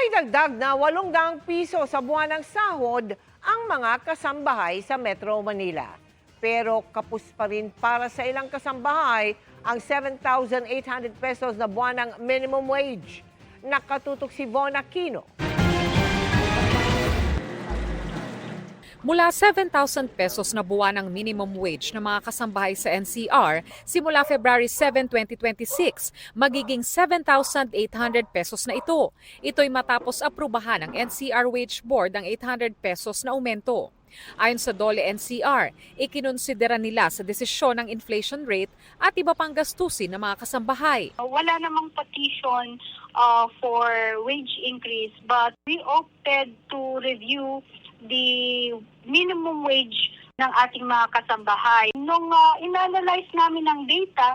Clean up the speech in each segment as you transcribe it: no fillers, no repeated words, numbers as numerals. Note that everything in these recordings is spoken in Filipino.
May dagdag na 800 piso sa buwan ng sahod ang mga kasambahay sa Metro Manila. Pero kapos pa rin para sa ilang kasambahay ang 7,800 pesos na buwan ng minimum wage. Nakatutok si Von Aquino. Mula 7,000 pesos na buwan ng minimum wage ng mga kasambahay sa NCR, simula February 7, 2026, magiging 7,800 pesos na ito. Ito'y matapos aprubahan ng NCR Wage Board ang 800 pesos na aumento. Ayon sa DOLE NCR, ikinonsidera nila sa desisyon ng inflation rate at iba pang gastusin ng mga kasambahay. Wala namang petition for wage increase, but we opted to review the minimum wage ng ating mga kasambahay. Nung inanalyze namin ang data,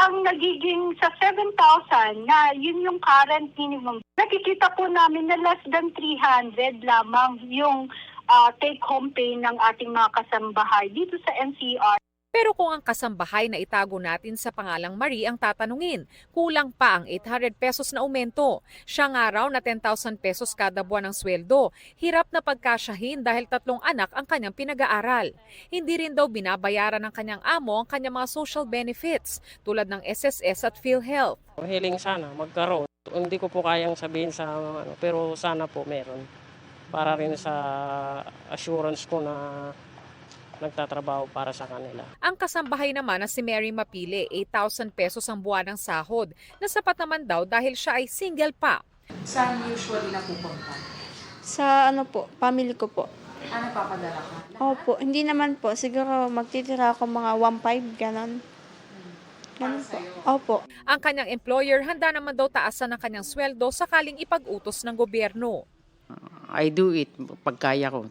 ang nagiging sa 7,000 na yun yung current minimum, nakikita po namin na less than 300 lamang yung take-home pay ng ating mga kasambahay dito sa NCR. Pero kung ang kasambahay na itago natin sa pangalang Marie ang tatanungin, kulang pa ang 800 pesos na aumento. Siya nga raw na 10,000 pesos kada buwan ng sweldo. Hirap na pagkasyahin dahil 3 anak ang kanyang pinag-aaral. Hindi rin daw binabayaran ng kanyang amo ang kanyang mga social benefits tulad ng SSS at PhilHealth. Hiling sana magkaroon. Hindi ko po kayang sabihin sa pero sana po meron. Para rin sa assurance ko na nagtatrabaho para sa kanila. Ang kasambahay naman na si Mary Mapili, 8,000 pesos ang buwan ng sahod, na sapat naman daw dahil siya ay single pa. Saan usually napupunta? Sa family ko po. Ano papadala ka? Opo, hindi naman po. Siguro magtitira ako mga 1,500, ganon. Ganon po. Opo. Ang kanyang employer handa naman daw taasan ng kanyang sweldo sakaling ipag-utos ng gobyerno. I do it pag kaya ko.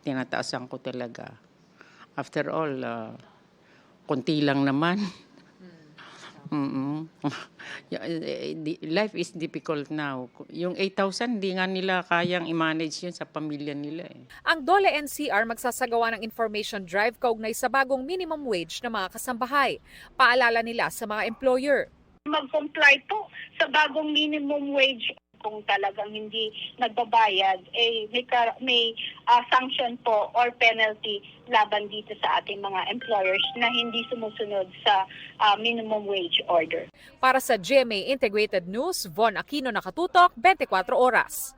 Tinataasan ko talaga. After all, konti lang naman. Life is difficult now. Yung 8,000, di nga nila kayang i-manage yun sa pamilya nila. Ang DOLE NCR magsasagawa ng information drive kaugnay sa bagong minimum wage ng mga kasambahay. Paalala nila sa mga employer. Mag-comply po sa bagong minimum wage. Kung talagang hindi nagbabayad, may sanction po or penalty laban dito sa ating mga employers na hindi sumusunod sa minimum wage order. Para sa GMA Integrated News, Von Aquino, Nakatutok, 24 Oras.